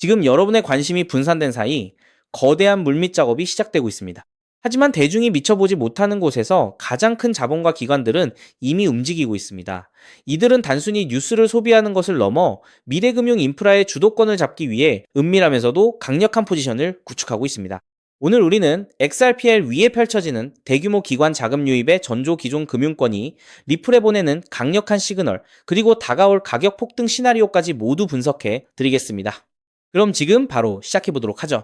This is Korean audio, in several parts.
지금 여러분의 관심이 분산된 사이 거대한 물밑 작업이 시작되고 있습니다. 하지만 대중이 미쳐보지 못하는 곳에서 가장 큰 자본과 기관들은 이미 움직이고 있습니다. 이들은 단순히 뉴스를 소비하는 것을 넘어 미래금융 인프라의 주도권을 잡기 위해 은밀하면서도 강력한 포지션을 구축하고 있습니다. 오늘 우리는 XRPL 위에 펼쳐지는 대규모 기관 자금 유입의 전조 기존 금융권이 리플에 보내는 강력한 시그널, 그리고 다가올 가격 폭등 시나리오까지 모두 분석해 드리겠습니다. 그럼 지금 바로 시작해 보도록 하죠.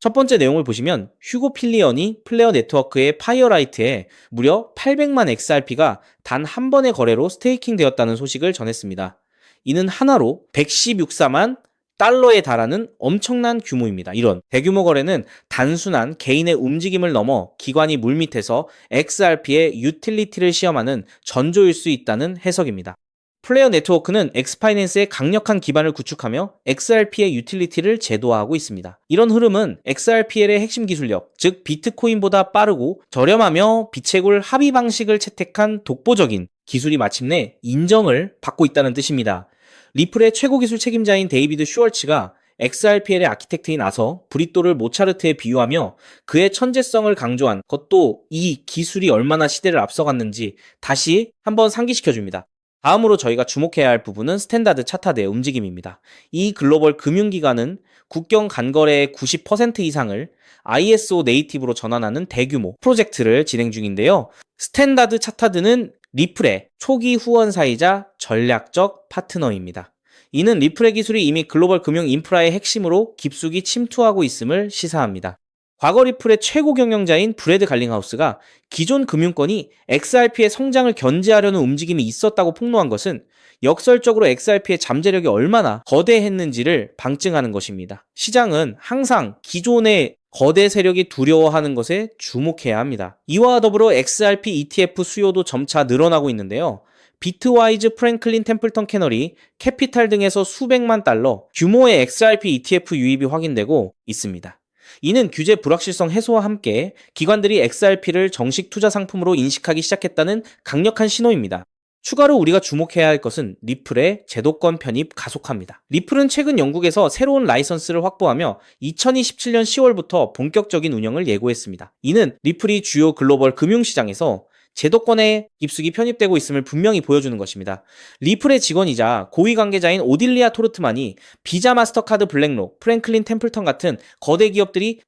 첫 번째 내용을 보시면 휴고 필리언이 플레어 네트워크의 파이어라이트에 무려 800만 XRP가 단 한 번의 거래로 스테이킹 되었다는 소식을 전했습니다. 이는 하나로 114만 달러에 달하는 엄청난 규모입니다. 이런 대규모 거래는 단순한 개인의 움직임을 넘어 기관이 물밑에서 XRP의 유틸리티를 시험하는 전조일 수 있다는 해석입니다. 플레어 네트워크는 엑스파이낸스의 강력한 기반을 구축하며 XRP의 유틸리티를 제도화하고 있습니다. 이런 흐름은 XRPL의 핵심 기술력, 즉 비트코인보다 빠르고 저렴하며 비채굴 합의 방식을 채택한 독보적인 기술이 마침내 인정을 받고 있다는 뜻입니다. 리플의 최고 기술 책임자인 데이비드 슈월츠가 XRPL의 아키텍트인 나서 브리또를 모차르트에 비유하며 그의 천재성을 강조한 것도 이 기술이 얼마나 시대를 앞서갔는지 다시 한번 상기시켜줍니다. 다음으로 저희가 주목해야 할 부분은 스탠다드 차타드의 움직임입니다. 이 글로벌 금융기관은 국경 간거래의 90% 이상을 ISO 네이티브로 전환하는 대규모 프로젝트를 진행 중인데요. 스탠다드 차타드는 리플의 초기 후원사이자 전략적 파트너입니다. 이는 리플의 기술이 이미 글로벌 금융 인프라의 핵심으로 깊숙이 침투하고 있음을 시사합니다. 과거 리플의 최고 경영자인 브래드 갈링하우스가 기존 금융권이 XRP의 성장을 견제하려는 움직임이 있었다고 폭로한 것은 역설적으로 XRP의 잠재력이 얼마나 거대했는지를 방증하는 것입니다. 시장은 항상 기존의 거대 세력이 두려워하는 것에 주목해야 합니다. 이와 더불어 XRP ETF 수요도 점차 늘어나고 있는데요. 비트와이즈, 프랭클린 템플턴 캐널이 캐피탈 등에서 수백만 달러 규모의 XRP ETF 유입이 확인되고 있습니다. 이는 규제 불확실성 해소와 함께 기관들이 XRP를 정식 투자 상품으로 인식하기 시작했다는 강력한 신호입니다. 추가로 우리가 주목해야 할 것은 리플의 제도권 편입 가속화입니다. 리플은 최근 영국에서 새로운 라이선스를 확보하며 2027년 10월부터 본격적인 운영을 예고했습니다. 이는 리플이 주요 글로벌 금융시장에서 제도권에 깊숙이 편입되고 있음을 분명히 보여주는 것입니다. 리플의 직원이자 고위 관계자인 오딜리아 토르트만이 비자, 마스터카드, 블랙록, 프랭클린 템플턴 같은 거대 기업들이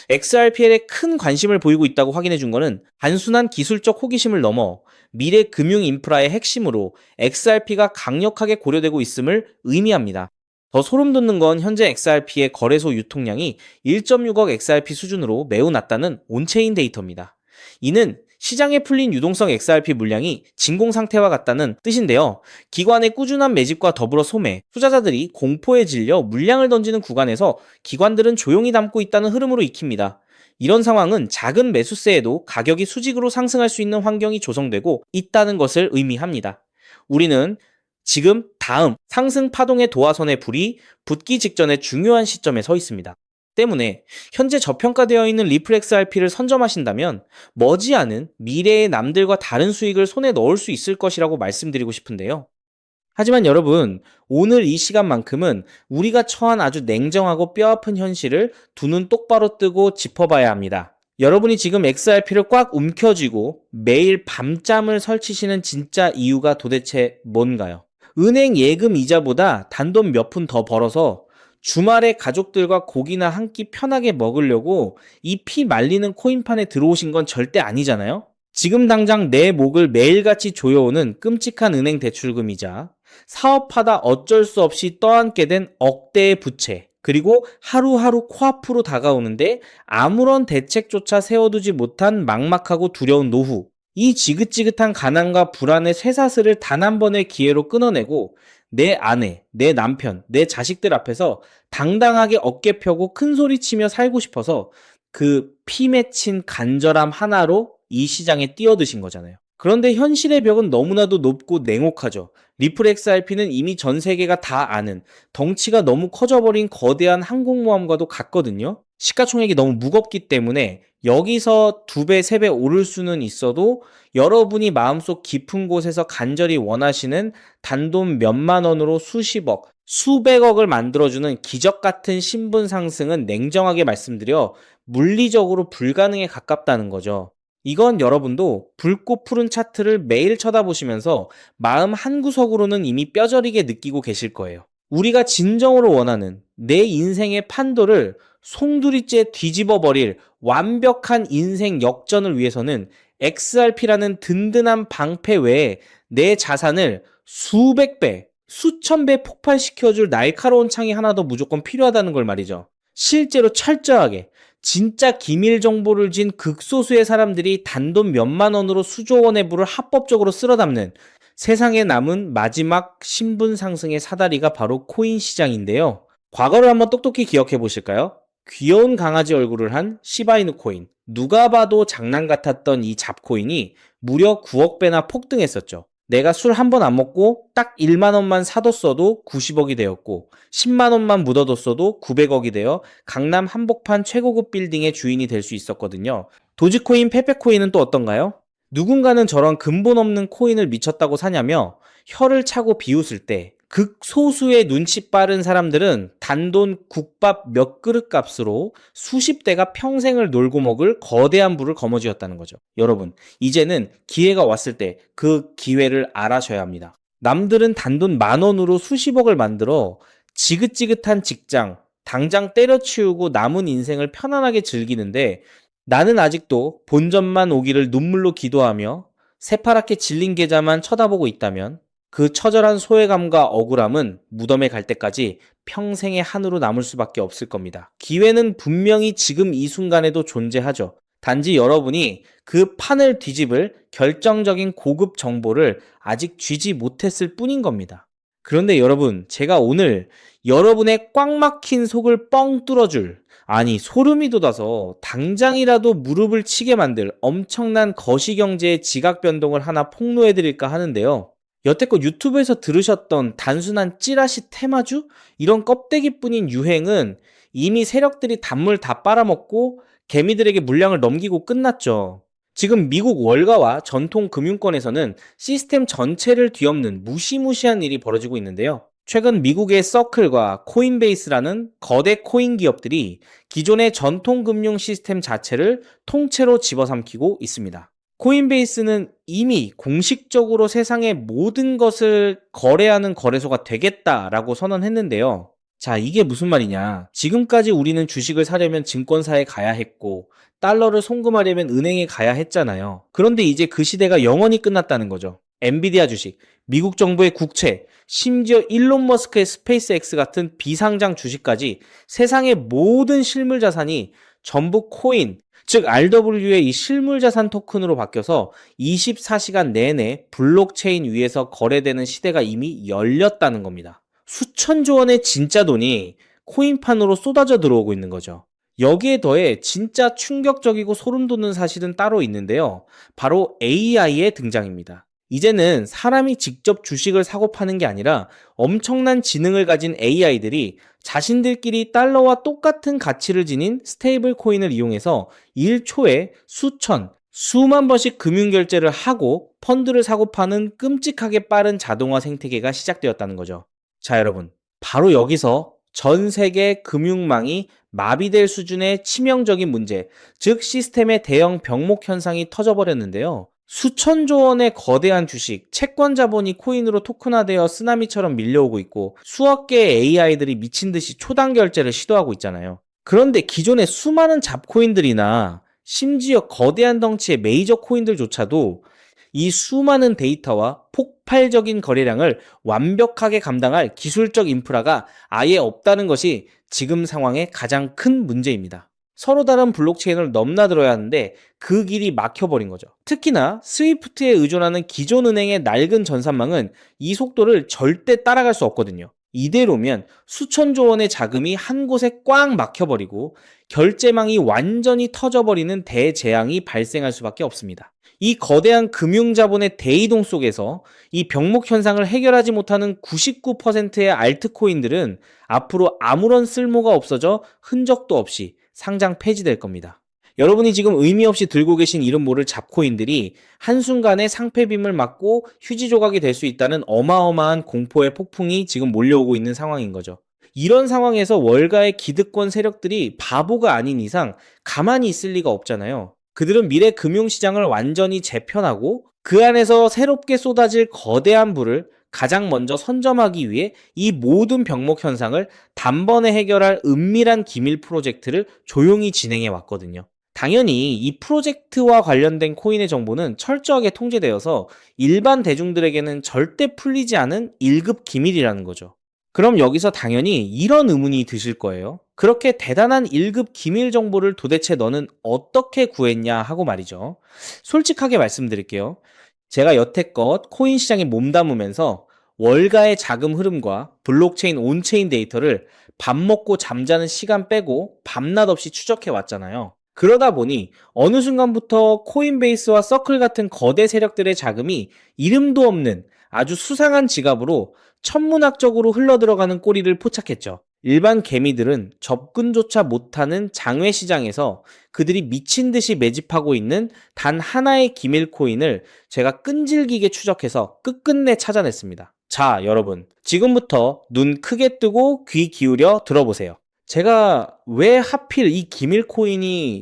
XRPL에 큰 관심을 보이고 있다고 확인해 준 것은 단순한 기술적 호기심을 넘어 미래 금융 인프라의 핵심으로 XRP가 강력하게 고려되고 있음을 의미합니다. 더 소름 돋는 건 현재 XRP의 거래소 유통량이 1.6억 XRP 수준으로 매우 낮다는 온체인 데이터입니다. 이는 시장에 풀린 유동성 XRP 물량이 진공 상태와 같다는 뜻인데요. 기관의 꾸준한 매집과 더불어 소매, 투자자들이 공포에 질려 물량을 던지는 구간에서 기관들은 조용히 담고 있다는 흐름으로 익힙니다. 이런 상황은 작은 매수세에도 가격이 수직으로 상승할 수 있는 환경이 조성되고 있다는 것을 의미합니다. 우리는 지금 다음 상승 파동의 도화선의 불이 붙기 직전의 중요한 시점에 서 있습니다. 때문에 현재 저평가되어 있는 리플 XRP를 선점하신다면 머지않은 미래의 남들과 다른 수익을 손에 넣을 수 있을 것이라고 말씀드리고 싶은데요. 하지만 여러분, 오늘 이 시간만큼은 우리가 처한 아주 냉정하고 뼈아픈 현실을 두 눈 똑바로 뜨고 짚어봐야 합니다. 여러분이 지금 XRP를 꽉 움켜쥐고 매일 밤잠을 설치시는 진짜 이유가 도대체 뭔가요? 은행 예금 이자보다 단돈 몇 푼 더 벌어서 주말에 가족들과 고기나 한 끼 편하게 먹으려고 이 피 말리는 코인판에 들어오신 건 절대 아니잖아요? 지금 당장 내 목을 매일같이 조여오는 끔찍한 은행 대출금이자 사업하다 어쩔 수 없이 떠안게 된 억대의 부채, 그리고 하루하루 코앞으로 다가오는데 아무런 대책조차 세워두지 못한 막막하고 두려운 노후, 이 지긋지긋한 가난과 불안의 쇠사슬을 단 한 번의 기회로 끊어내고 내 아내, 내 남편, 내 자식들 앞에서 당당하게 어깨 펴고 큰 소리치며 살고 싶어서 그 피 맺힌 간절함 하나로 이 시장에 뛰어드신 거잖아요. 그런데 현실의 벽은 너무나도 높고 냉혹하죠. 리플 XRP는 이미 전 세계가 다 아는 덩치가 너무 커져버린 거대한 항공모함과도 같거든요. 시가총액이 너무 무겁기 때문에 여기서 2배, 3배 오를 수는 있어도 여러분이 마음속 깊은 곳에서 간절히 원하시는 단돈 몇만 원으로 수십억, 수백억을 만들어주는 기적 같은 신분 상승은 냉정하게 말씀드려 물리적으로 불가능에 가깝다는 거죠. 이건 여러분도 붉고 푸른 차트를 매일 쳐다보시면서 마음 한구석으로는 이미 뼈저리게 느끼고 계실 거예요. 우리가 진정으로 원하는 내 인생의 판도를 송두리째 뒤집어 버릴 완벽한 인생 역전을 위해서는 XRP라는 든든한 방패 외에 내 자산을 수백 배, 수천 배 폭발시켜줄 날카로운 창이 하나 더 무조건 필요하다는 걸 말이죠. 실제로 철저하게 진짜 기밀 정보를 쥔 극소수의 사람들이 단돈 몇만 원으로 수조 원의 부를 합법적으로 쓸어 담는 세상에 남은 마지막 신분 상승의 사다리가 바로 코인 시장인데요. 과거를 한번 똑똑히 기억해 보실까요? 귀여운 강아지 얼굴을 한 시바이누 코인. 누가 봐도 장난 같았던 이 잡코인이 무려 9억 배나 폭등했었죠. 내가 술 한 번 안 먹고 딱 1만 원만 사뒀어도 90억이 되었고 10만 원만 묻어뒀어도 900억이 되어 강남 한복판 최고급 빌딩의 주인이 될 수 있었거든요. 도지코인, 페페코인은 또 어떤가요? 누군가는 저런 근본 없는 코인을 미쳤다고 사냐며 혀를 차고 비웃을 때 극소수의 눈치 빠른 사람들은 단돈 국밥 몇 그릇 값으로 수십 대가 평생을 놀고 먹을 거대한 부를 거머쥐었다는 거죠. 여러분, 이제는 기회가 왔을 때 그 기회를 알아셔야 합니다. 남들은 단돈 10,000원으로 수십억을 만들어 지긋지긋한 직장, 당장 때려치우고 남은 인생을 편안하게 즐기는데 나는 아직도 본전만 오기를 눈물로 기도하며 새파랗게 질린 계좌만 쳐다보고 있다면 그 처절한 소외감과 억울함은 무덤에 갈 때까지 평생의 한으로 남을 수밖에 없을 겁니다. 기회는 분명히 지금 이 순간에도 존재하죠. 단지 여러분이 그 판을 뒤집을 결정적인 고급 정보를 아직 쥐지 못했을 뿐인 겁니다. 그런데 여러분, 제가 오늘 여러분의 꽉 막힌 속을 뻥 뚫어줄, 아니 소름이 돋아서 당장이라도 무릎을 치게 만들 엄청난 거시경제의 지각 변동을 하나 폭로해드릴까 하는데요. 여태껏 유튜브에서 들으셨던 단순한 찌라시 테마주? 이런 껍데기뿐인 유행은 이미 세력들이 단물 다 빨아먹고 개미들에게 물량을 넘기고 끝났죠. 지금 미국 월가와 전통 금융권에서는 시스템 전체를 뒤엎는 무시무시한 일이 벌어지고 있는데요. 최근 미국의 서클과 코인베이스라는 거대 코인 기업들이 기존의 전통 금융 시스템 자체를 통째로 집어삼키고 있습니다. 코인베이스는 이미 공식적으로 세상의 모든 것을 거래하는 거래소가 되겠다라고 선언했는데요. 자, 이게 무슨 말이냐. 지금까지 우리는 주식을 사려면 증권사에 가야 했고 달러를 송금하려면 은행에 가야 했잖아요. 그런데 이제 그 시대가 영원히 끝났다는 거죠. 엔비디아 주식, 미국 정부의 국채, 심지어 일론 머스크의 스페이스X 같은 비상장 주식까지 세상의 모든 실물 자산이 전부 코인, 즉 RW의 이 실물 자산 토큰으로 바뀌어서 24시간 내내 블록체인 위에서 거래되는 시대가 이미 열렸다는 겁니다. 수천조 원의 진짜 돈이 코인판으로 쏟아져 들어오고 있는 거죠. 여기에 더해 진짜 충격적이고 소름 돋는 사실은 따로 있는데요. 바로 AI의 등장입니다. 이제는 사람이 직접 주식을 사고 파는 게 아니라 엄청난 지능을 가진 AI들이 자신들끼리 달러와 똑같은 가치를 지닌 스테이블 코인을 이용해서 1초에 수천, 수만 번씩 금융결제를 하고 펀드를 사고 파는 끔찍하게 빠른 자동화 생태계가 시작되었다는 거죠. 자, 여러분, 바로 여기서 전 세계 금융망이 마비될 수준의 치명적인 문제, 즉 시스템의 대형 병목 현상이 터져버렸는데요. 수천조 원의 거대한 주식, 채권 자본이 코인으로 토큰화되어 쓰나미처럼 밀려오고 있고 수억 개의 AI들이 미친 듯이 초당 결제를 시도하고 있잖아요. 그런데 기존의 수많은 잡코인들이나 심지어 거대한 덩치의 메이저 코인들조차도 이 수많은 데이터와 폭발적인 거래량을 완벽하게 감당할 기술적 인프라가 아예 없다는 것이 지금 상황의 가장 큰 문제입니다. 서로 다른 블록체인을 넘나들어야 하는데 그 길이 막혀버린 거죠. 특히나 스위프트에 의존하는 기존 은행의 낡은 전산망은 이 속도를 절대 따라갈 수 없거든요. 이대로면 수천조 원의 자금이 한 곳에 꽉 막혀버리고 결제망이 완전히 터져버리는 대재앙이 발생할 수밖에 없습니다. 이 거대한 금융자본의 대이동 속에서 이 병목 현상을 해결하지 못하는 99%의 알트코인들은 앞으로 아무런 쓸모가 없어져 흔적도 없이 상장 폐지될 겁니다. 여러분이 지금 의미 없이 들고 계신 이름 모를 잡코인들이 한순간에 상패빔을 맞고 휴지 조각이 될 수 있다는 어마어마한 공포의 폭풍이 지금 몰려오고 있는 상황인 거죠. 이런 상황에서 월가의 기득권 세력들이 바보가 아닌 이상 가만히 있을 리가 없잖아요. 그들은 미래 금융시장을 완전히 재편하고 그 안에서 새롭게 쏟아질 거대한 부를 가장 먼저 선점하기 위해 이 모든 병목 현상을 단번에 해결할 은밀한 기밀 프로젝트를 조용히 진행해 왔거든요. 당연히 이 프로젝트와 관련된 코인의 정보는 철저하게 통제되어서 일반 대중들에게는 절대 풀리지 않은 1급 기밀이라는 거죠. 그럼 여기서 당연히 이런 의문이 드실 거예요. 그렇게 대단한 1급 기밀 정보를 도대체 너는 어떻게 구했냐 하고 말이죠. 솔직하게 말씀드릴게요. 제가 여태껏 코인 시장에 몸담으면서 월가의 자금 흐름과 블록체인 온체인 데이터를 밥 먹고 잠자는 시간 빼고 밤낮 없이 추적해 왔잖아요. 그러다 보니 어느 순간부터 코인베이스와 서클 같은 거대 세력들의 자금이 이름도 없는 아주 수상한 지갑으로 천문학적으로 흘러들어가는 꼬리를 포착했죠. 일반 개미들은 접근조차 못하는 장외 시장에서 그들이 미친 듯이 매집하고 있는 단 하나의 기밀 코인을 제가 끈질기게 추적해서 끝끝내 찾아냈습니다. 자, 여러분. 지금부터 눈 크게 뜨고 귀 기울여 들어보세요. 제가 왜 하필 이 기밀 코인이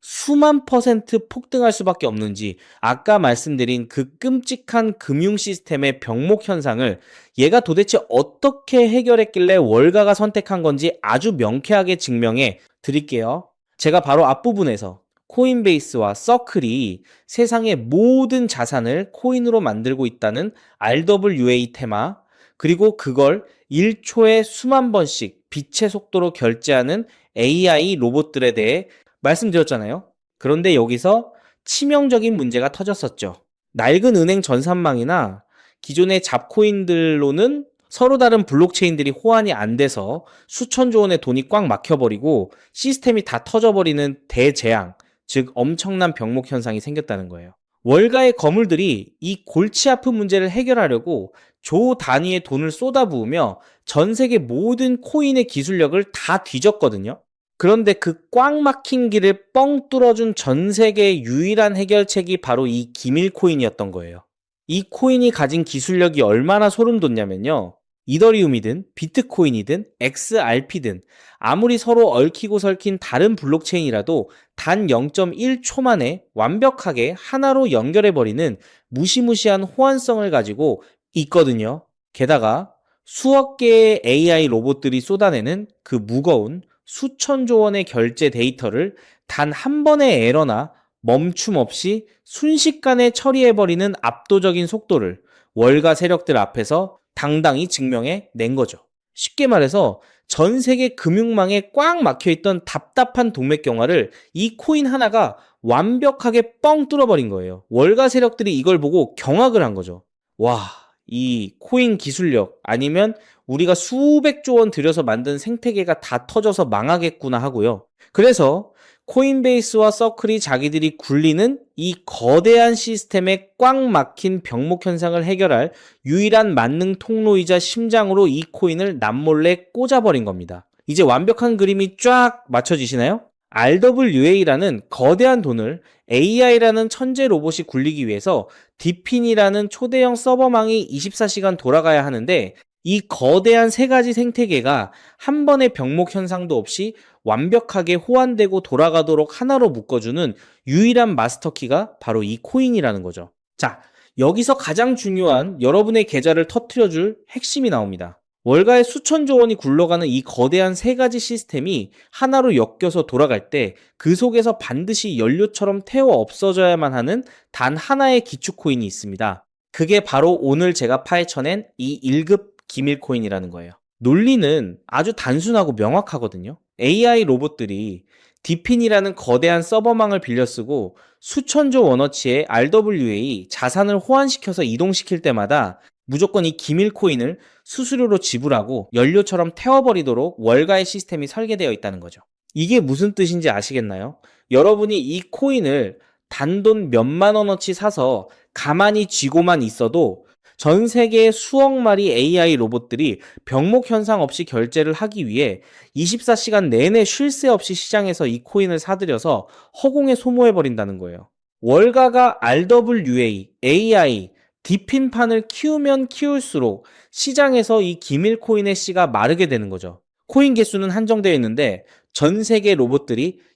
수만 퍼센트 폭등할 수밖에 없는지, 아까 말씀드린 그 끔찍한 금융 시스템의 병목 현상을 얘가 도대체 어떻게 해결했길래 월가가 선택한 건지 아주 명쾌하게 증명해 드릴게요. 제가 바로 앞부분에서 코인베이스와 서클이 세상의 모든 자산을 코인으로 만들고 있다는 RWA 테마, 그리고 그걸 1초에 수만 번씩 빛의 속도로 결제하는 AI 로봇들에 대해 말씀드렸잖아요. 그런데 여기서 치명적인 문제가 터졌었죠. 낡은 은행 전산망이나 기존의 잡코인들로는 서로 다른 블록체인들이 호환이 안 돼서 수천조 원의 돈이 꽉 막혀버리고 시스템이 다 터져버리는 대재앙, 즉 엄청난 병목 현상이 생겼다는 거예요. 월가의 거물들이 이 골치 아픈 문제를 해결하려고 조 단위의 돈을 쏟아부으며 전 세계 모든 코인의 기술력을 다 뒤졌거든요. 그런데 그 꽉 막힌 길을 뻥 뚫어준 전 세계의 유일한 해결책이 바로 이 기밀 코인이었던 거예요. 이 코인이 가진 기술력이 얼마나 소름 돋냐면요. 이더리움이든 비트코인이든 XRP든 아무리 서로 얽히고 설킨 다른 블록체인이라도 단 0.1초 만에 완벽하게 하나로 연결해버리는 무시무시한 호환성을 가지고 있거든요. 게다가 수억 개의 AI 로봇들이 쏟아내는 그 무거운 수천조 원의 결제 데이터를 단 한 번의 에러나 멈춤 없이 순식간에 처리해버리는 압도적인 속도를 월가 세력들 앞에서 당당히 증명해 낸 거죠. 쉽게 말해서 전 세계 금융망에 꽉 막혀있던 답답한 동맥경화를 이 코인 하나가 완벽하게 뻥 뚫어버린 거예요. 월가 세력들이 이걸 보고 경악을 한 거죠. 와, 이 코인 기술력 아니면 우리가 수백조 원 들여서 만든 생태계가 다 터져서 망하겠구나 하고요. 그래서 코인베이스와 서클이 자기들이 굴리는 이 거대한 시스템에 꽉 막힌 병목 현상을 해결할 유일한 만능 통로이자 심장으로 이 코인을 남몰래 꽂아버린 겁니다. 이제 완벽한 그림이 쫙 맞춰지시나요? RWA라는 거대한 돈을 AI라는 천재 로봇이 굴리기 위해서 디핀이라는 초대형 서버망이 24시간 돌아가야 하는데 이 거대한 세 가지 생태계가 한 번의 병목 현상도 없이 완벽하게 호환되고 돌아가도록 하나로 묶어주는 유일한 마스터키가 바로 이 코인이라는 거죠. 자, 여기서 가장 중요한 여러분의 계좌를 터트려줄 핵심이 나옵니다. 월가의 수천조 원이 굴러가는 이 거대한 세 가지 시스템이 하나로 엮여서 돌아갈 때 그 속에서 반드시 연료처럼 태워 없어져야만 하는 단 하나의 기축 코인이 있습니다. 그게 바로 오늘 제가 파헤쳐낸 이 1급 기밀 코인이라는 거예요. 논리는 아주 단순하고 명확하거든요. AI 로봇들이 디핀이라는 거대한 서버망을 빌려 쓰고 수천조 원어치의 RWA 자산을 호환시켜서 이동시킬 때마다 무조건 이 기밀 코인을 수수료로 지불하고 연료처럼 태워버리도록 월가의 시스템이 설계되어 있다는 거죠. 이게 무슨 뜻인지 아시겠나요? 여러분이 이 코인을 단돈 몇만 원어치 사서 가만히 쥐고만 있어도 전 세계 수억 마리 AI 로봇들이 병목 현상 없이 결제를 하기 위해 24시간 내내 쉴 새 없이 시장에서 이 코인을 사들여서 허공에 소모해버린다는 거예요. 월가가 RWA, AI, 디핀판을 키우면 키울수록 시장에서 이 기밀 코인의 씨가 마르게 되는 거죠. 코인 개수는 한정되어 있는데 전 세계 로봇들이